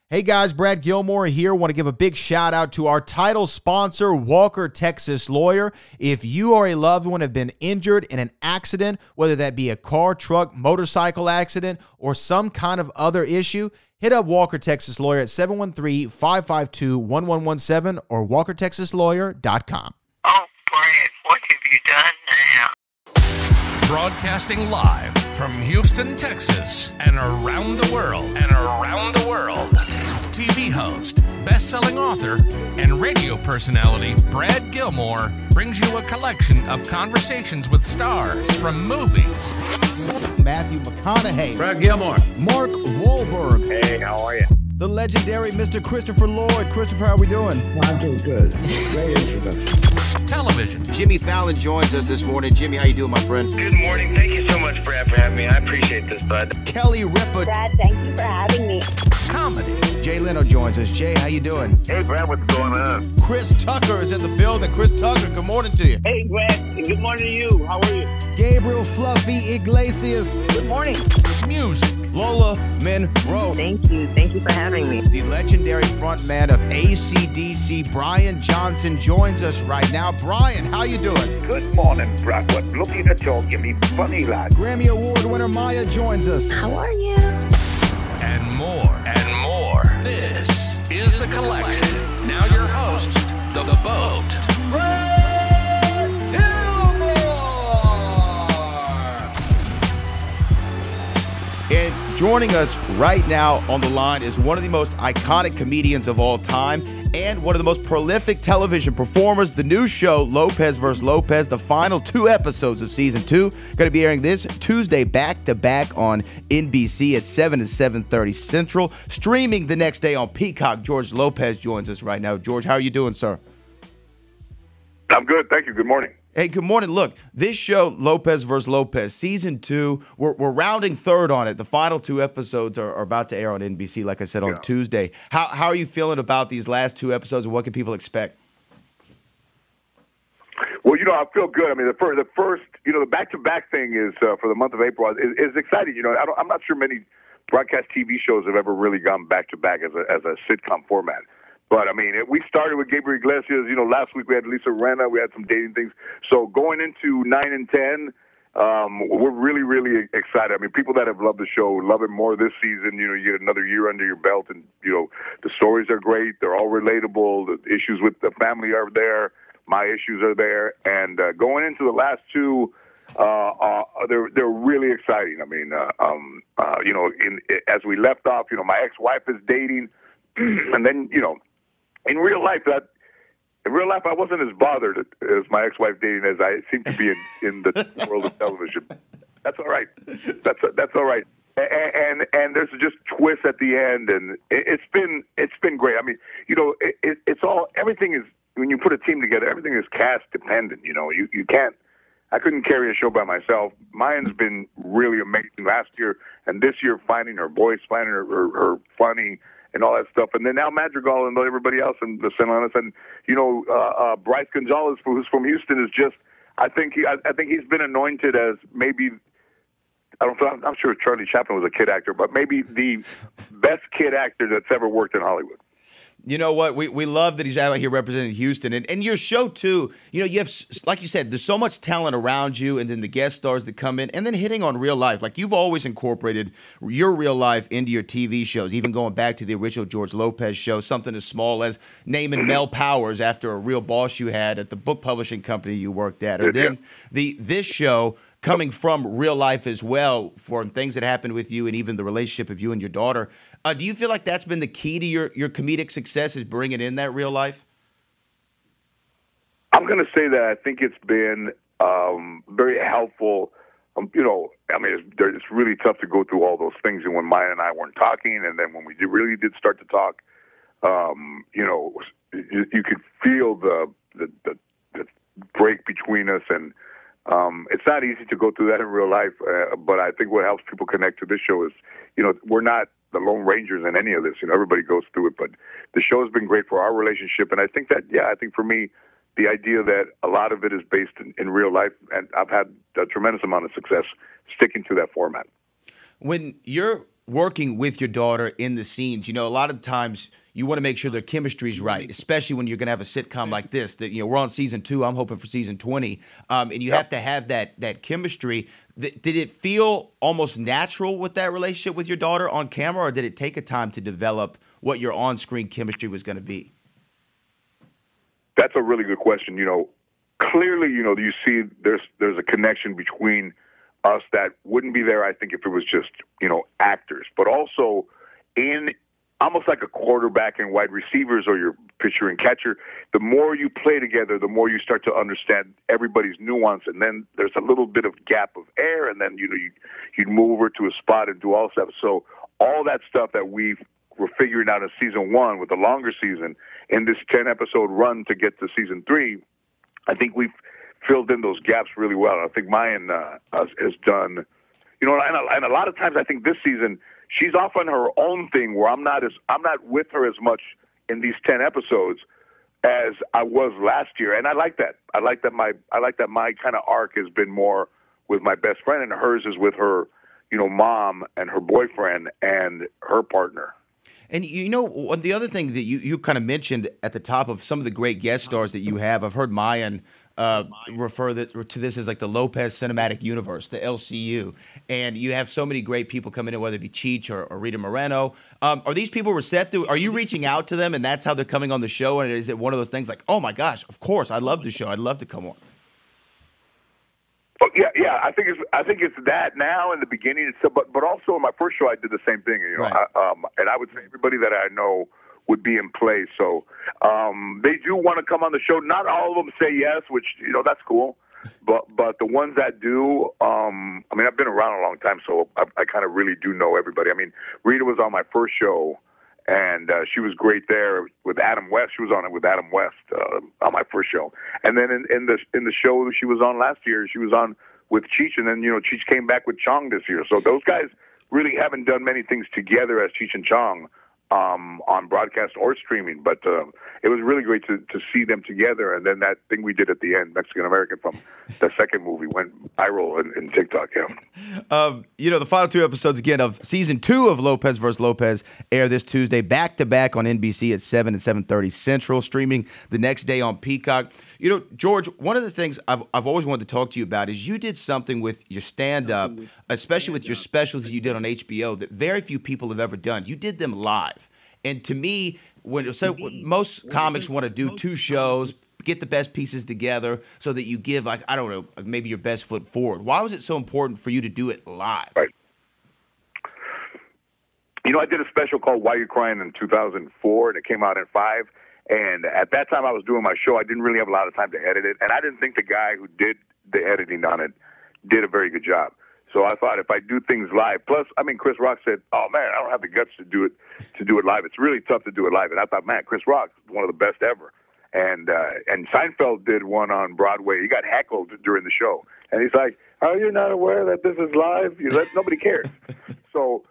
Hey guys, Brad Gilmore here. Want to give a big shout out to our title sponsor, Walker Texas Lawyer. If you or a loved one have been injured in an accident, whether that be a car, truck, motorcycle accident, or some kind of other issue, hit up Walker Texas Lawyer at 713-552-1117 or walkertexaslawyer.com. Oh, Brad, what have you done now? Broadcasting live from Houston, Texas, and around the world. TV host, best-selling author, and radio personality Brad Gilmore brings you a collection of conversations with stars from movies. Matthew McConaughey. Brad Gilmore. Mark Wahlberg. Hey, how are you? The legendary Mr. Christopher Lloyd. Christopher, how are we doing? I'm doing good. Great introduction. Television. Jimmy Fallon joins us this morning. Jimmy, how you doing, my friend? Good morning. Thank you so much, Brad, for having me. I appreciate this, bud. Kelly Ripa. Brad, thank you for having me. Comedy. Jay Leno joins us. Jay, how you doing? Hey, Brad, what's going on? Chris Tucker is in the building. Chris Tucker, good morning to you. Hey, Brad. Good morning to you. How are you? Gabriel Fluffy Iglesias. Good morning. Music. Lola Monroe. Thank you. Thank you for having me. The legendary frontman of AC/DC, Brian Johnson, joins us right now. Brian, how you doing? Good morning, Brad. What looking to talk you me funny, lad. Grammy Award winner Maya joins us. How are you? And more. This is The Collection. Now your host, The Boat. Brad Gilmore! And joining us right now on the line is one of the most iconic comedians of all time and one of the most prolific television performers. The new show, Lopez vs. Lopez, the final 2 episodes of Season 2, going to be airing this Tuesday back-to-back on NBC at 7 and 7:30 Central. Streaming the next day on Peacock. George Lopez joins us right now. George, how are you doing, sir? I'm good. Thank you. Good morning. Hey, good morning. Look, this show, Lopez vs. Lopez, Season 2, we're rounding third on it. The final 2 episodes are about to air on NBC, like I said, on Tuesday. How are you feeling about these last 2 episodes, and what can people expect? Well, I feel good. I mean, the first, the back-to-back thing is for the month of April is exciting. I'm not sure many broadcast TV shows have ever really gone back-to-back as a sitcom format. But, I mean, we started with Gabriel Iglesias. Last week we had Lisa Rinna. We had some dating things. So going into 9 and 10, we're really, really excited. I mean, people that have loved the show love it more this season. You get another year under your belt, and, the stories are great. They're all relatable. The issues with the family are there. My issues are there. And going into the last 2, they're really exciting. I mean, as we left off, my ex-wife is dating. And then, in real life, I wasn't as bothered as my ex-wife dating as I seem to be in the world of television. That's all right. That's all right. And there's just twists at the end, and it's been great. I mean, it's all, everything is, when you put a team together, everything is cast dependent. You can't. I couldn't carry a show by myself. Mine's been really amazing last year, and this year finding her voice, finding her funny, and all that stuff. And then now Madrigal and everybody else and the Senonas, and Bryce Gonzalez, who's from Houston, is just. I think he's been anointed as maybe. I'm sure Charlie Chaplin was a kid actor, but maybe the best kid actor that's ever worked in Hollywood. You know what? We love that he's out here representing Houston. And your show, too, you have, like you said, there's so much talent around you, and then the guest stars that come in, and then hitting on real life. Like, you've always incorporated your real life into your TV shows, even going back to the original George Lopez show, something as small as naming Mel Powers after a real boss you had at the book publishing company you worked at. Or then this show coming from real life as well, for things that happened with you and even the relationship of you and your daughter. Do you feel like that's been the key to your comedic success, is bringing in that real life? I'm going to say that I think it's been very helpful. I mean, it's really tough to go through all those things. And when Maya and I weren't talking, and then when we really did start to talk, you could feel the break between us, and it's not easy to go through that in real life, but I think what helps people connect to this show is, we're not the Lone Rangers in any of this. Everybody goes through it, but the show has been great for our relationship. And I think that, I think for me, the idea that a lot of it is based in real life, and I've had a tremendous amount of success sticking to that format. When you're working with your daughter in the scenes. A lot of the times you want to make sure their chemistry's right, especially when you're going to have a sitcom like this. That we're on season 2. I'm hoping for season 20, and you have to have that chemistry. Did it feel almost natural with that relationship with your daughter on camera, or did it take a time to develop what your on-screen chemistry was going to be? That's a really good question. Clearly, you see there's a connection between us that wouldn't be there, I think, if it was just, actors. But also in almost like a quarterback and wide receivers or your pitcher and catcher, the more you play together, the more you start to understand everybody's nuance. And then there's a little bit of gap of air, and then, you'd move over to a spot and do all stuff. So all that stuff that we're figuring out in season 1 with the longer season, in this 10-episode run to get to season 3, I think we've filled in those gaps really well. I think Mayan has done, and a lot of times I think this season she's off on her own thing where I'm not with her as much in these 10 episodes as I was last year, and I like that. I like that my kind of arc has been more with my best friend, and hers is with her, mom and her boyfriend and her partner. And the other thing that you kind of mentioned at the top of some of the great guest stars that you have, I've heard Mayan refer to this as like the Lopez Cinematic Universe, the LCU. And you have so many great people coming in, whether it be Cheech or Rita Moreno. Are these people receptive? Are you reaching out to them and that's how they're coming on the show? And is it one of those things like, oh my gosh, of course, I love the show. I'd love to come on. Oh, yeah. I think it's that now in the beginning. But also in my first show, I did the same thing. Right. And I would say everybody that I know would be in place. So they do want to come on the show. Not all of them say yes, which that's cool. But the ones that do, I've been around a long time, so I kind of really do know everybody. Rita was on my first show, and she was great there with Adam West. She was on it with Adam West on my first show, and then in the show she was on last year, she was on with Cheech, and then Cheech came back with Chong this year. So those guys really haven't done many things together as Cheech and Chong on broadcast or streaming, but it was really great to see them together. And then that thing we did at the end, Mexican American, from the second movie, went viral in TikTok. The final 2 episodes again of season 2 of Lopez vs. Lopez air this Tuesday, back to back on NBC at 7 and 7:30 Central, streaming the next day on Peacock. George, one of the things I've always wanted to talk to you about is you did something with your stand-up, especially with your specials that you did on HBO, that very few people have ever done. You did them live. And to me, most comics want to do 2 shows, get the best pieces together so that you give, maybe your best foot forward. Why was it so important for you to do it live? Right. I did a special called Why You Crying in 2004, and it came out in 5. And at that time I was doing my show. I didn't really have a lot of time to edit it, and I didn't think the guy who did the editing on it did a very good job. So I thought if I do things live, plus, Chris Rock said, "Oh man, I don't have the guts to do it live. It's really tough to do it live." And I thought, man, Chris Rock's one of the best ever. And Seinfeld did one on Broadway. He got heckled during the show, and he's like, "Are you not aware that this is live? Nobody cares." So,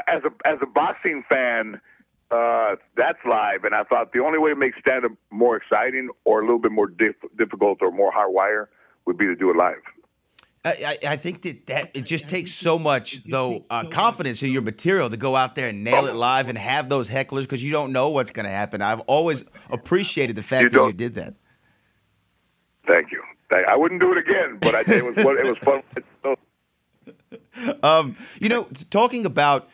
as a boxing fan, that's live, and I thought the only way to make stand-up more exciting or a little bit more difficult or more hardwire would be to do it live. I think that it just takes so much, confidence in your material to go out there and nail it live and have those hecklers, because you don't know what's going to happen. I've always appreciated the fact that you did that. Thank you. I wouldn't do it again, but it was fun. Talking about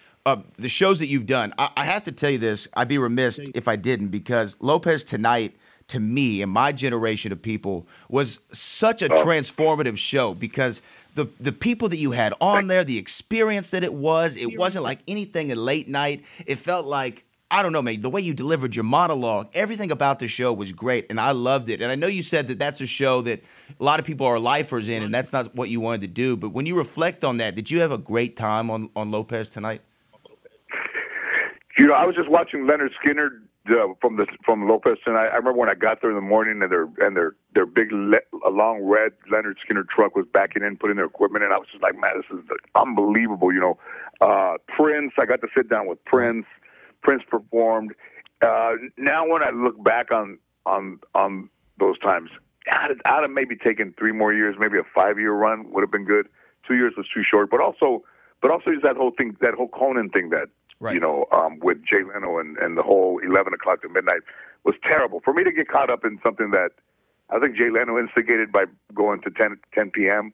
the shows that you've done, I have to tell you this. I'd be remiss if I didn't, because Lopez Tonight, to me and my generation of people, was such a transformative show, because the people that you had on there, the experience that it wasn't like anything in late night. It felt like, I don't know, man, the way you delivered your monologue, everything about the show was great, and I loved it. And I know you said that that's a show that a lot of people are lifers in, and that's not what you wanted to do. But when you reflect on that, did you have a great time on Lopez Tonight? I was just watching Leonard Skinner from Lopez Tonight. I remember when I got there in the morning, and their big long red Leonard Skinner truck was backing in, putting their equipment in. I was just like, man, this is unbelievable. Prince. I got to sit down with Prince. Prince performed. Now, when I look back on those times, I'd have maybe taken 3 more years, maybe a 5-year run would have been good. 2 years was too short. But also, but also just that whole thing, that whole Conan thing that, Right. you know, with Jay Leno and the whole 11 o'clock to midnight was terrible. For me to get caught up in something that I think Jay Leno instigated by going to 10 p.m.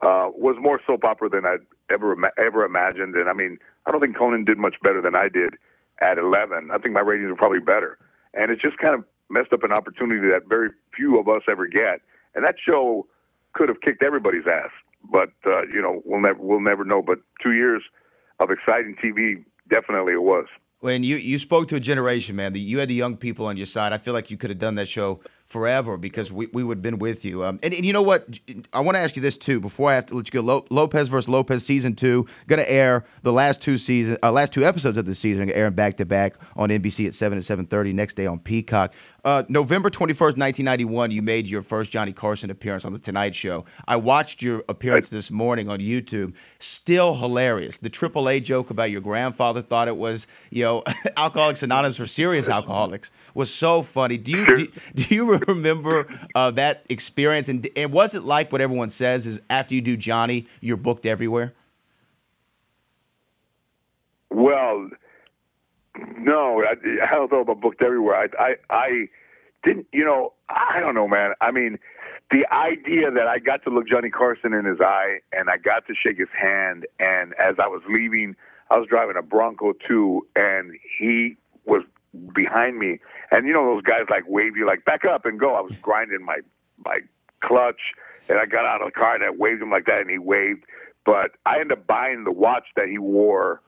Was more soap opera than I'd ever imagined. And I mean, I don't think Conan did much better than I did at 11. I think my ratings were probably better. And it just kind of messed up an opportunity that very few of us ever get. And that show could have kicked everybody's ass. But, you know, we'll never know. But 2 years of exciting TV, definitely it was. When you spoke to a generation, man, you had the young people on your side. I feel like you could have done that show forever because we would have been with you. And you know what? I want to ask you this, too, before I have to let you go. Lopez versus Lopez Season 2, going to air the last two episodes of the season, airing back-to-back on NBC at 7 and 7:30, next day on Peacock. November 21st, 1991, you made your first Johnny Carson appearance on The Tonight Show. I watched your appearance this morning on YouTube. Still hilarious. The AAA joke about your grandfather thought it was, you know, Alcoholics Anonymous for serious alcoholics was so funny. Do you remember that experience? And was it like what everyone says is after you do Johnny, you're booked everywhere? Well, no, I don't know about booked everywhere. I didn't, you know, I don't know, man. I mean, the idea that I got to look Johnny Carson in his eye and I got to shake his hand, and as I was leaving, I was driving a Bronco too, and he was behind me, and you know those guys like wave you like back up and go. I was grinding my clutch, and I got out of the car and I waved him like that, and he waved. But I ended up buying the watch that he wore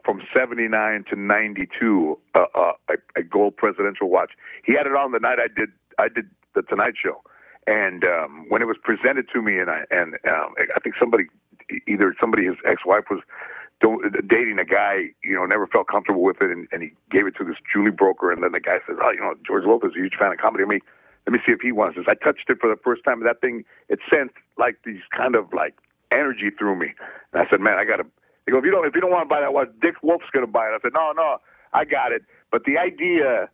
from 79 to 92, a gold presidential watch. He had it on the night I did the Tonight Show, and when it was presented to me, and I think either somebody, his ex-wife was dating a guy, you know, never felt comfortable with it, and he gave it to this jewelry broker, and then the guy says, "Oh, you know, George Lopez is a huge fan of comedy. Let me see if he wants this." I touched it for the first time, and that thing, it sent like these kind of like energy through me, and I said, "Man, I got to." They go, if you don't want to buy that watch, Dick Wolf's going to buy it." I said, no, I got it. But the idea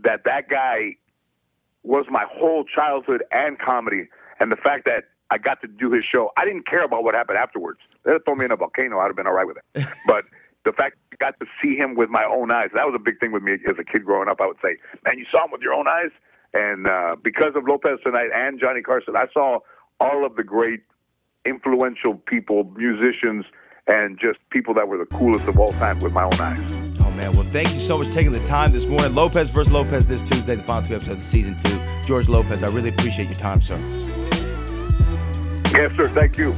that guy was my whole childhood and comedy, and the fact that I got to do his show, I didn't care about what happened afterwards. They'd have thrown me in a volcano, I'd have been all right with it. But the fact that I got to see him with my own eyes, that was a big thing with me as a kid growing up. I would say, "Man, you saw him with your own eyes?" And because of Lopez Tonight and Johnny Carson, I saw all of the great influential people, musicians, and just people that were the coolest of all time with my own eyes. Oh, man. Well, thank you so much for taking the time this morning. Lopez versus Lopez this Tuesday, the final 2 episodes of Season 2. George Lopez, I really appreciate your time, sir. Yes, sir. Thank you.